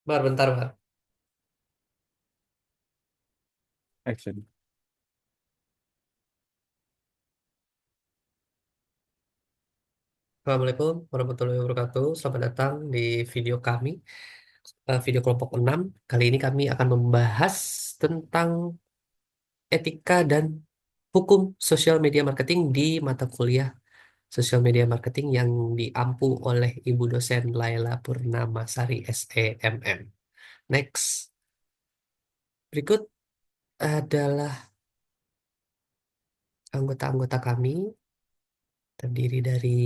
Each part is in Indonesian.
Bentar, Bar. Action. Assalamualaikum warahmatullahi wabarakatuh. Selamat datang di video kami, video kelompok 6. Kali ini kami akan membahas tentang etika dan hukum sosial media marketing di mata kuliah sosial media marketing yang diampu oleh Ibu dosen Laila Purnamasari SEMM. Next, berikut adalah anggota-anggota kami, terdiri dari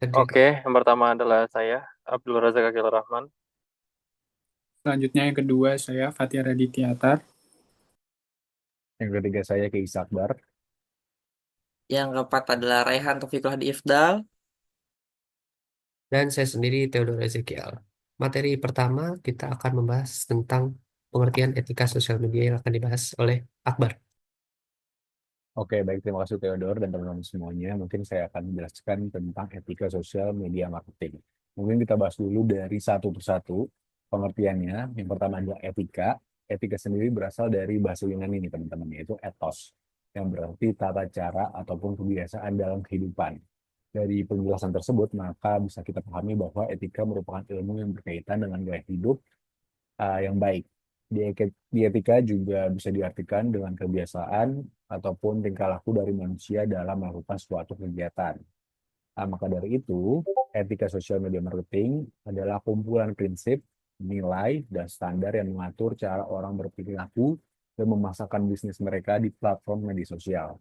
terdiri Oke, yang pertama adalah saya, Abdul Razak Akil Rahman. Selanjutnya yang kedua saya Fatia Radityatar. Yang ketiga saya Ki Isakbar. Yang keempat adalah Raihan Taufikul Hadi Ifdal. dan saya sendiri Theodor Ezekiel. Materi pertama kita akan membahas tentang pengertian etika sosial media yang akan dibahas oleh Akbar. Oke, baik, terima kasih Theodor dan teman-teman semuanya. Mungkin saya akan menjelaskan tentang etika sosial media marketing. Mungkin kita bahas dulu dari satu persatu pengertiannya. Yang pertama adalah etika. Etika sendiri berasal dari bahasa Yunani ini teman-teman, yaitu ethos, yang berarti tata cara ataupun kebiasaan dalam kehidupan. Dari penjelasan tersebut, maka bisa kita pahami bahwa etika merupakan ilmu yang berkaitan dengan gaya hidup yang baik. Di etika juga bisa diartikan dengan kebiasaan ataupun tingkah laku dari manusia dalam melakukan suatu kegiatan. Maka dari itu, etika sosial media marketing adalah kumpulan prinsip, nilai, dan standar yang mengatur cara orang berperilaku dan memasarkan bisnis mereka di platform media sosial.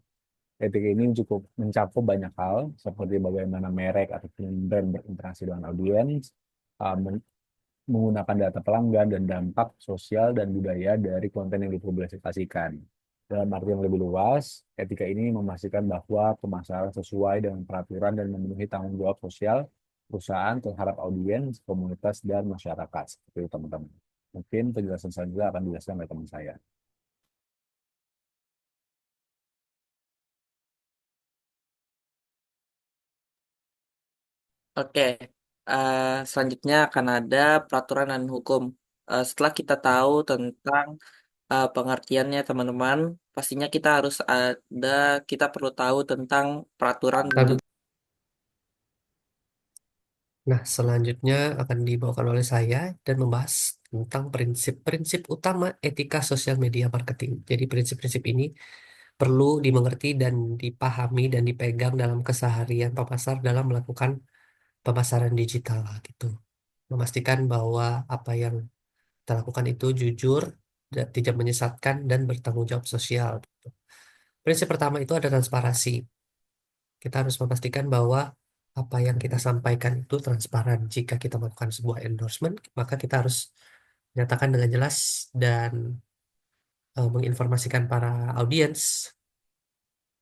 Etika ini cukup mencakup banyak hal, seperti bagaimana merek atau brand berinteraksi dengan audiens, uh, menggunakan data pelanggan dan dampak sosial dan budaya dari konten yang dipublikasikan. Dalam arti yang lebih luas, etika ini memastikan bahwa pemasaran sesuai dengan peraturan dan memenuhi tanggung jawab sosial perusahaan terhadap audiens, komunitas, dan masyarakat. Seperti itu, teman-teman. Mungkin penjelasan selanjutnya akan dijelaskan oleh teman saya. Oke, selanjutnya akan ada peraturan dan hukum. Setelah kita tahu tentang pengertiannya teman-teman, pastinya kita perlu tahu tentang peraturan dan Lalu, nah, selanjutnya akan dibawakan oleh saya dan membahas tentang prinsip-prinsip utama etika sosial media marketing. Jadi prinsip-prinsip ini perlu dimengerti dan dipahami dan dipegang dalam keseharian pemasar dalam melakukan pemasaran digital gitu. Memastikan bahwa apa yang kita lakukan itu jujur, tidak menyesatkan, dan bertanggung jawab sosial gitu. Prinsip pertama itu ada transparansi. Kita harus memastikan bahwa apa yang kita sampaikan itu transparan. Jika kita melakukan sebuah endorsement, maka kita harus menyatakan dengan jelas dan menginformasikan para audiens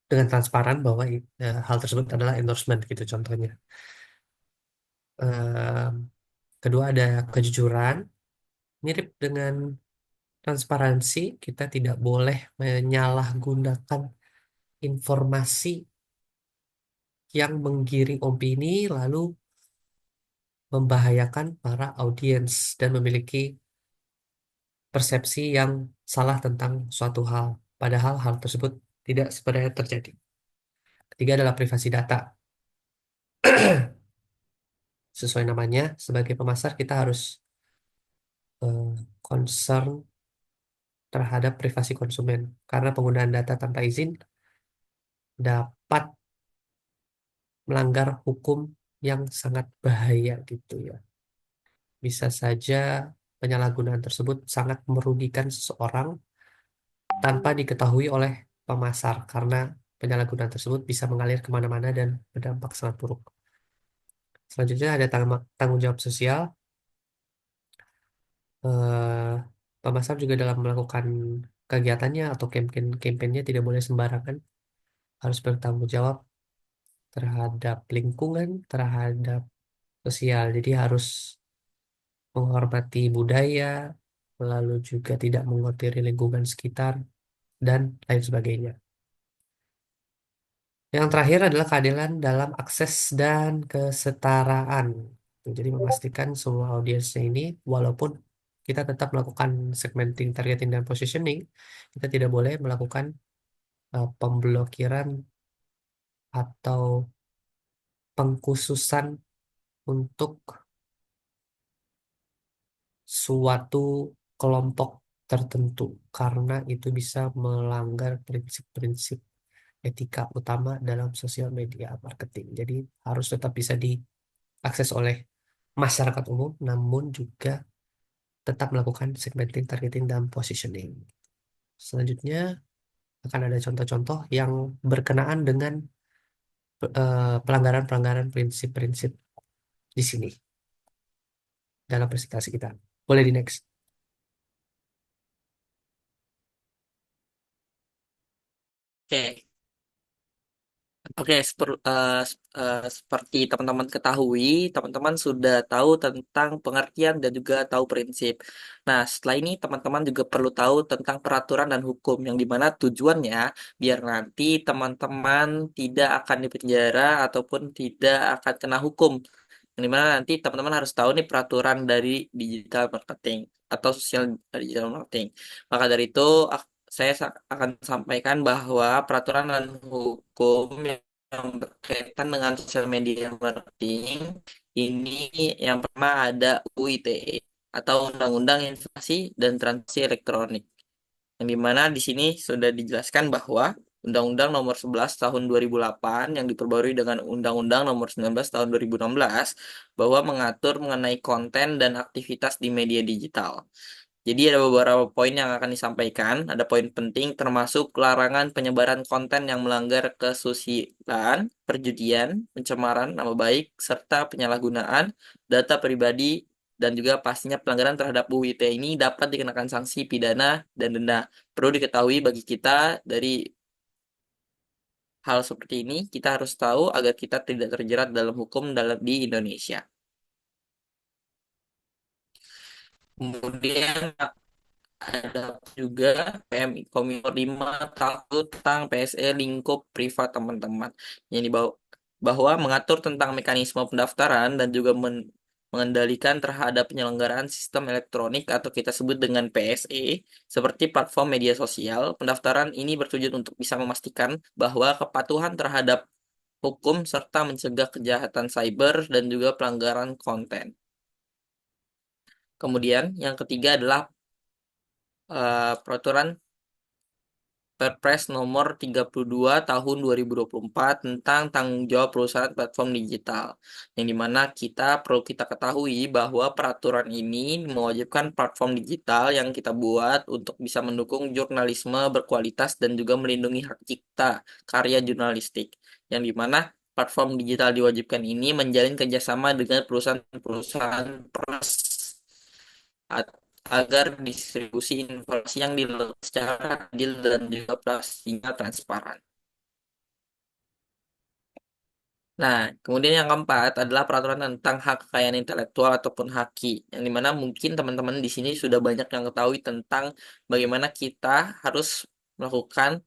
dengan transparan bahwa hal tersebut adalah endorsement gitu contohnya. Em, Kedua ada kejujuran. Mirip dengan transparansi, kita tidak boleh menyalahgunakan informasi yang menggiring opini lalu membahayakan para audiens dan memiliki persepsi yang salah tentang suatu hal, padahal hal tersebut tidak sebenarnya terjadi. Ketiga adalah privasi data. Sesuai namanya, sebagai pemasar kita harus concern terhadap privasi konsumen karena penggunaan data tanpa izin dapat melanggar hukum yang sangat bahaya gitu ya. Bisa saja penyalahgunaan tersebut sangat merugikan seseorang tanpa diketahui oleh pemasar karena penyalahgunaan tersebut bisa mengalir kemana-mana dan berdampak sangat buruk. Selanjutnya ada tanggung jawab sosial. Eh, Pemasar juga dalam melakukan kegiatannya atau kampanye tidak boleh sembarangan, harus bertanggung jawab terhadap lingkungan, terhadap sosial. Jadi harus menghormati budaya, lalu juga tidak mengotori lingkungan sekitar, dan lain sebagainya. Yang terakhir adalah keadilan dalam akses dan kesetaraan. Jadi memastikan semua audiensnya ini, walaupun kita tetap melakukan segmenting, targeting, dan positioning, kita tidak boleh melakukan pemblokiran atau pengkhususan untuk suatu kelompok tertentu, karena itu bisa melanggar prinsip-prinsip etika utama dalam sosial media marketing. Jadi harus tetap bisa diakses oleh masyarakat umum, namun juga tetap melakukan segmenting, targeting, dan positioning. Selanjutnya akan ada contoh-contoh yang berkenaan dengan pelanggaran-pelanggaran prinsip-prinsip di sini dalam presentasi kita. Boleh di next. Oke. Oke, seperti teman-teman ketahui, teman-teman sudah tahu tentang pengertian dan juga tahu prinsip. Nah, setelah ini teman-teman juga perlu tahu tentang peraturan dan hukum, yang dimana tujuannya biar nanti teman-teman tidak akan dipenjara ataupun tidak akan kena hukum. Yang dimana nanti teman-teman harus tahu nih peraturan dari digital marketing atau sosial digital marketing. Maka dari itu, saya akan sampaikan bahwa peraturan dan hukum yang berkaitan dengan sosial media marketing ini yang pertama ada UITE atau Undang-Undang Informasi dan Transaksi Elektronik. Yang dimana di sini sudah dijelaskan bahwa Undang-Undang Nomor 11 Tahun 2008 yang diperbarui dengan Undang-Undang Nomor 19 Tahun 2016 bahwa mengatur mengenai konten dan aktivitas di media digital. Jadi ada beberapa poin yang akan disampaikan, ada poin penting termasuk larangan penyebaran konten yang melanggar kesusilaan, perjudian, pencemaran nama baik, serta penyalahgunaan data pribadi dan juga pastinya pelanggaran terhadap UU ITE ini dapat dikenakan sanksi pidana dan denda. Perlu diketahui bagi kita dari hal seperti ini, kita harus tahu agar kita tidak terjerat dalam hukum di Indonesia. Kemudian ada juga PMI Kominfo 5 tahun tentang PSE lingkup privat teman-teman. Yang dibawa bahwa mengatur tentang mekanisme pendaftaran dan juga mengendalikan terhadap penyelenggaraan sistem elektronik atau kita sebut dengan PSE seperti platform media sosial. Pendaftaran ini bertujuan untuk bisa memastikan bahwa kepatuhan terhadap hukum serta mencegah kejahatan cyber dan juga pelanggaran konten. Kemudian yang ketiga adalah peraturan Perpres nomor 32 tahun 2024 tentang tanggung jawab perusahaan platform digital. Yang dimana kita ketahui bahwa peraturan ini mewajibkan platform digital yang kita buat untuk bisa mendukung jurnalisme berkualitas dan juga melindungi hak cipta karya jurnalistik. Yang dimana platform digital diwajibkan ini menjalin kerjasama dengan perusahaan-perusahaan pers agar distribusi informasi yang dilakukan secara adil dan juga pastinya transparan. Nah, kemudian yang keempat adalah peraturan tentang hak kekayaan intelektual ataupun haki, yang dimana mungkin teman-teman di sini sudah banyak yang ketahui tentang bagaimana kita harus melakukan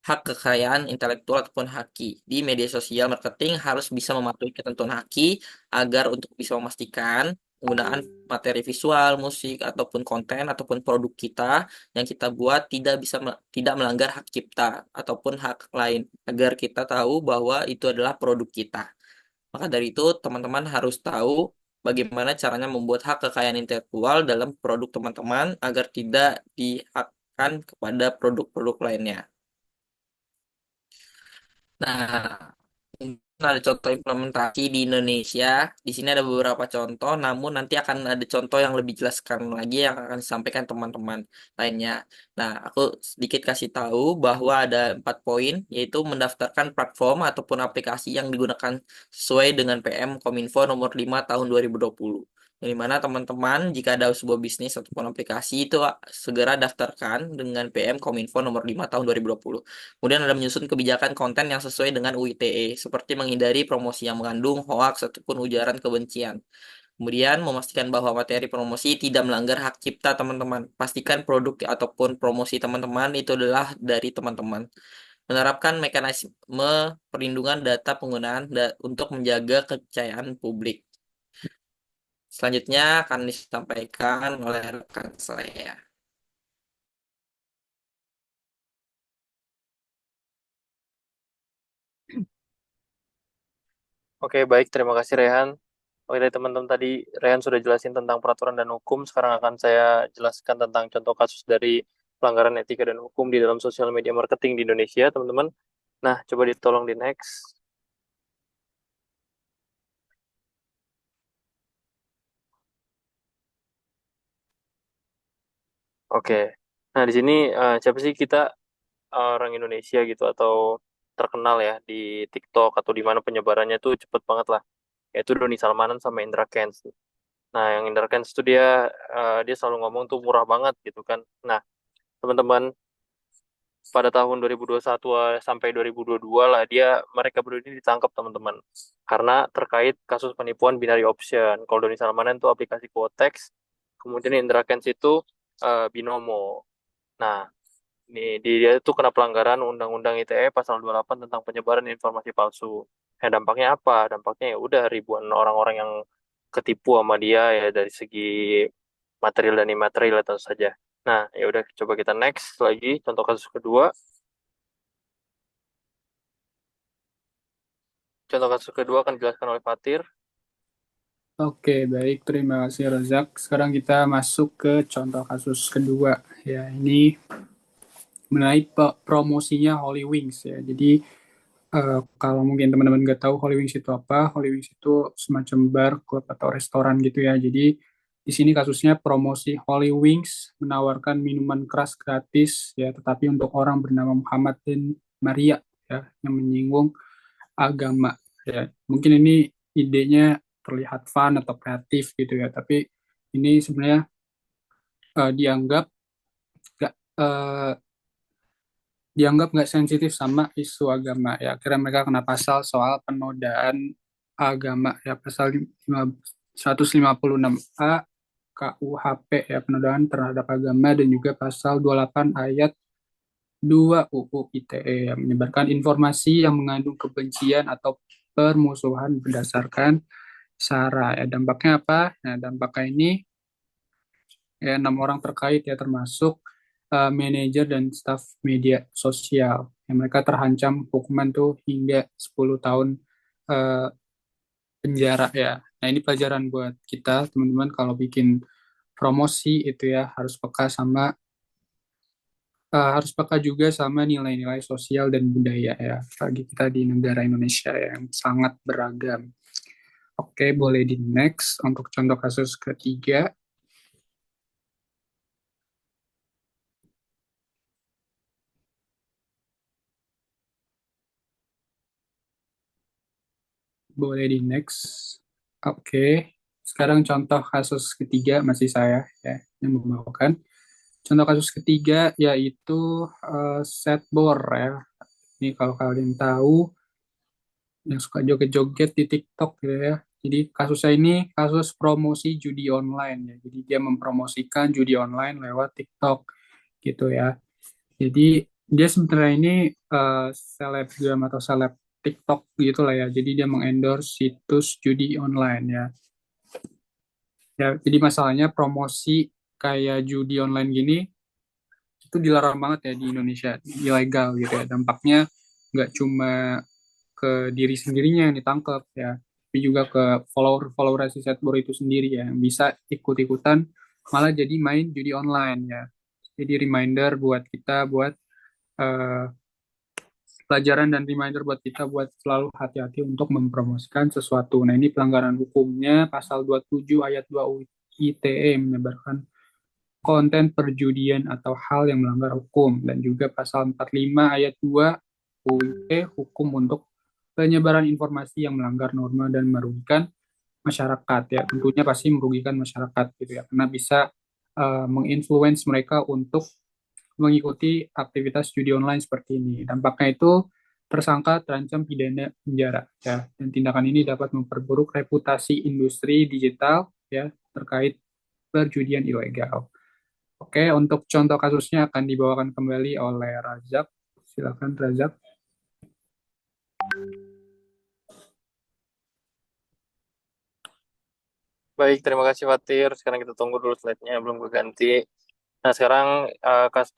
hak kekayaan intelektual ataupun haki di media sosial marketing harus bisa mematuhi ketentuan haki agar untuk bisa memastikan penggunaan materi visual, musik ataupun konten ataupun produk kita yang kita buat tidak melanggar hak cipta ataupun hak lain agar kita tahu bahwa itu adalah produk kita. Maka dari itu teman-teman harus tahu bagaimana caranya membuat hak kekayaan intelektual dalam produk teman-teman agar tidak dihakkan kepada produk-produk lainnya. Nah, mungkin ada contoh implementasi di Indonesia. Di sini ada beberapa contoh, namun nanti akan ada contoh yang lebih jelaskan lagi yang akan disampaikan teman-teman lainnya. Nah, aku sedikit kasih tahu bahwa ada 4 poin, yaitu mendaftarkan platform ataupun aplikasi yang digunakan sesuai dengan PM Kominfo nomor 5 tahun 2020. Yang dimana teman-teman jika ada sebuah bisnis ataupun aplikasi itu segera daftarkan dengan PM Kominfo nomor 5 tahun 2020. Kemudian ada menyusun kebijakan konten yang sesuai dengan UU ITE, seperti menghindari promosi yang mengandung hoaks ataupun ujaran kebencian. Kemudian memastikan bahwa materi promosi tidak melanggar hak cipta teman-teman. Pastikan produk ataupun promosi teman-teman itu adalah dari teman-teman. menerapkan mekanisme perlindungan data penggunaan untuk menjaga kepercayaan publik. Selanjutnya akan disampaikan oleh rekan saya. Oke, baik. Terima kasih, Rehan. Oke, dari teman-teman tadi, Rehan sudah jelasin tentang peraturan dan hukum. Sekarang akan saya jelaskan tentang contoh kasus dari pelanggaran etika dan hukum di dalam sosial media marketing di Indonesia, teman-teman. Nah, coba ditolong di next. Oke. Nah, di sini siapa sih kita orang Indonesia gitu atau terkenal ya di TikTok atau di mana penyebarannya tuh cepet banget lah. Yaitu Doni Salmanan sama Indra Kents. Nah, yang Indra Kents tuh dia selalu ngomong tuh murah banget gitu kan. Nah, teman-teman, pada tahun 2021 sampai 2022 lah mereka berdua ini ditangkap, teman-teman, karena terkait kasus penipuan binary option. Kalau Doni Salmanan itu aplikasi Quotex, kemudian Indra Kents itu Binomo. Nah, dia itu kena pelanggaran Undang-Undang ITE pasal 28 tentang penyebaran informasi palsu. Nah, dampaknya apa? Dampaknya ya udah ribuan orang-orang yang ketipu sama dia ya dari segi material dan imaterial tentu saja. Nah, ya udah coba kita next lagi contoh kasus kedua. Contoh kasus kedua akan dijelaskan oleh Fatir. Oke, baik. Terima kasih, Rozak. Sekarang kita masuk ke contoh kasus kedua. Ya, ini mengenai promosinya Holy Wings ya. Jadi kalau mungkin teman-teman nggak tahu Holy Wings itu apa, Holy Wings itu semacam bar, klub atau restoran gitu ya. Jadi di sini kasusnya promosi Holy Wings menawarkan minuman keras gratis ya, tetapi untuk orang bernama Muhammad dan Maria ya, yang menyinggung agama ya. Mungkin ini idenya terlihat fun atau kreatif gitu ya, tapi ini sebenarnya dianggap nggak eh, dianggap nggak sensitif sama isu agama ya. Akhirnya mereka kena pasal soal penodaan agama ya, pasal 156A KUHP ya, penodaan terhadap agama, dan juga pasal 28 ayat 2 UU ITE yang menyebarkan informasi yang mengandung kebencian atau permusuhan berdasarkan SARA ya. Dampaknya apa? Nah, dampaknya ini ya 6 orang terkait ya, termasuk manajer dan staf media sosial. Yang mereka terancam hukuman tuh hingga 10 tahun eh, penjara ya. Nah, ini pelajaran buat kita teman-teman kalau bikin promosi itu ya, harus peka juga sama nilai-nilai sosial dan budaya ya bagi kita di negara Indonesia yang sangat beragam. Oke, boleh di next untuk contoh kasus ketiga. Boleh di next. Oke. Sekarang contoh kasus ketiga masih saya ya yang membawakan. Contoh kasus ketiga yaitu setbor ya. Ini kalau kalian tahu yang suka joget-joget di TikTok gitu ya. Jadi kasusnya ini kasus promosi judi online ya. Jadi dia mempromosikan judi online lewat TikTok gitu ya. Jadi dia sebenarnya ini selebgram atau seleb TikTok gitu lah ya. Jadi dia mengendorse situs judi online ya. Ya, jadi masalahnya promosi kayak judi online gini itu dilarang banget ya di Indonesia, ilegal gitu ya. Dampaknya nggak cuma ke diri sendirinya yang ditangkap ya, tapi juga ke follower-follower si setboard itu sendiri ya, yang bisa ikut-ikutan malah jadi main judi online ya. Jadi reminder buat kita buat eh, pelajaran dan reminder buat kita buat selalu hati-hati untuk mempromosikan sesuatu. Nah, ini pelanggaran hukumnya pasal 27 ayat 2 UU ITE menyebarkan konten perjudian atau hal yang melanggar hukum, dan juga pasal 45 ayat 2 UIT hukum untuk penyebaran informasi yang melanggar norma dan merugikan masyarakat ya, tentunya pasti merugikan masyarakat gitu ya, karena bisa menginfluence mereka untuk mengikuti aktivitas judi online seperti ini. Dampaknya itu tersangka terancam pidana penjara ya, dan tindakan ini dapat memperburuk reputasi industri digital ya terkait perjudian ilegal. Oke, untuk contoh kasusnya akan dibawakan kembali oleh Razak. Silakan Razak. Baik, terima kasih Fatir. Sekarang kita tunggu dulu slide-nya, belum gue ganti. Nah, sekarang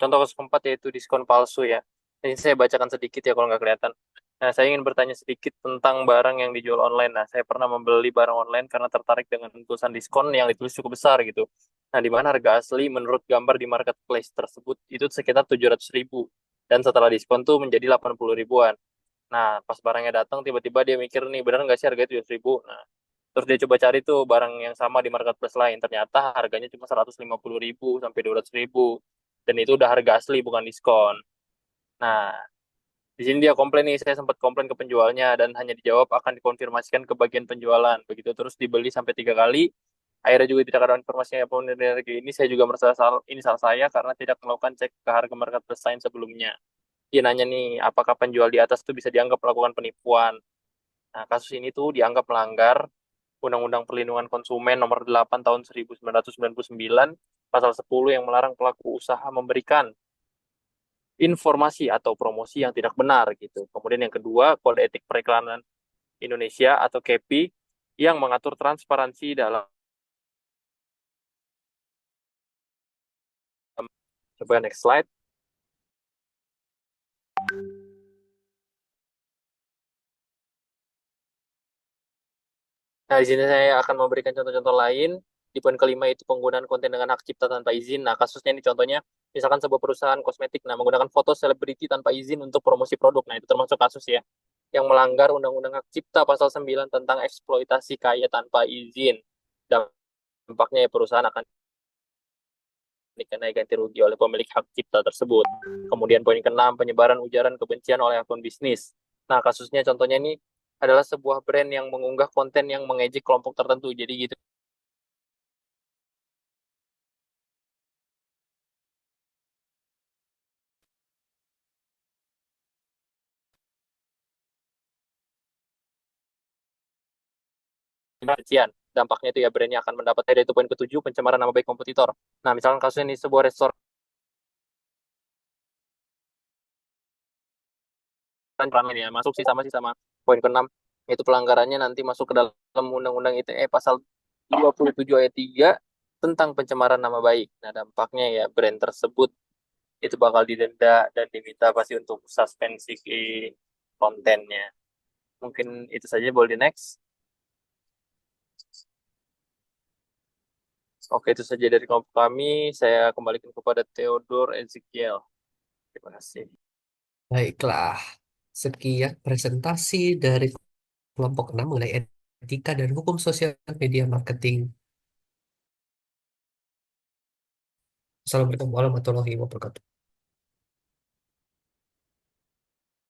contoh kasus keempat yaitu diskon palsu ya. Ini saya bacakan sedikit ya kalau nggak kelihatan. Nah, saya ingin bertanya sedikit tentang barang yang dijual online. Nah, saya pernah membeli barang online karena tertarik dengan tulisan diskon yang ditulis cukup besar gitu. Nah, di mana harga asli menurut gambar di marketplace tersebut itu sekitar 700.000. Dan setelah diskon tuh menjadi 80 ribuan. Nah, pas barangnya datang, tiba-tiba dia mikir nih, benar nggak sih harganya 700.000? Nah, terus dia coba cari tuh barang yang sama di marketplace lain. Ternyata harganya cuma 150.000 sampai 200.000. Dan itu udah harga asli, bukan diskon. Nah, di sini dia komplain nih, saya sempat komplain ke penjualnya dan hanya dijawab akan dikonfirmasikan ke bagian penjualan. Begitu terus dibeli sampai 3 kali. Akhirnya juga tidak ada informasi apapun dari harga ini. Saya juga merasa ini salah saya karena tidak melakukan cek ke harga marketplace lain sebelumnya. Dia nanya nih, apakah penjual di atas itu bisa dianggap melakukan penipuan? Nah, kasus ini tuh dianggap melanggar Undang-Undang Perlindungan Konsumen Nomor 8 Tahun 1999, Pasal 10 yang melarang pelaku usaha memberikan informasi atau promosi yang tidak benar gitu. Kemudian yang kedua, Kode Etik Periklanan Indonesia atau KEPI yang mengatur transparansi dalam. Coba next slide. Nah, di sini saya akan memberikan contoh-contoh lain. Di poin kelima itu penggunaan konten dengan hak cipta tanpa izin. Nah, kasusnya ini contohnya, misalkan sebuah perusahaan kosmetik, nah menggunakan foto selebriti tanpa izin untuk promosi produk. Nah, itu termasuk kasus ya, yang melanggar Undang-Undang Hak Cipta Pasal 9 tentang eksploitasi kaya tanpa izin. Dampaknya ya perusahaan akan dikenai ganti rugi oleh pemilik hak cipta tersebut. Kemudian poin keenam, penyebaran ujaran kebencian oleh akun bisnis. Nah, kasusnya contohnya ini adalah sebuah brand yang mengunggah konten yang mengejek kelompok tertentu. Jadi gitu. Kebencian. Dampaknya itu ya brandnya akan mendapat itu poin ketujuh, pencemaran nama baik kompetitor. Nah, misalkan kasusnya ini sebuah restoran ramen ya, masuk sih sama poin keenam, yaitu pelanggarannya nanti masuk ke dalam Undang-Undang ITE pasal 27 ayat 3 tentang pencemaran nama baik. Nah, dampaknya ya brand tersebut itu bakal didenda dan diminta pasti untuk suspensi kontennya. Mungkin itu saja, boleh di next. Oke, itu saja dari kelompok kami. Saya kembalikan kepada Theodore Ezekiel. Terima kasih. Baiklah, sekian presentasi dari kelompok 6 mengenai etika dan hukum sosial media marketing. Assalamualaikum warahmatullahi wabarakatuh.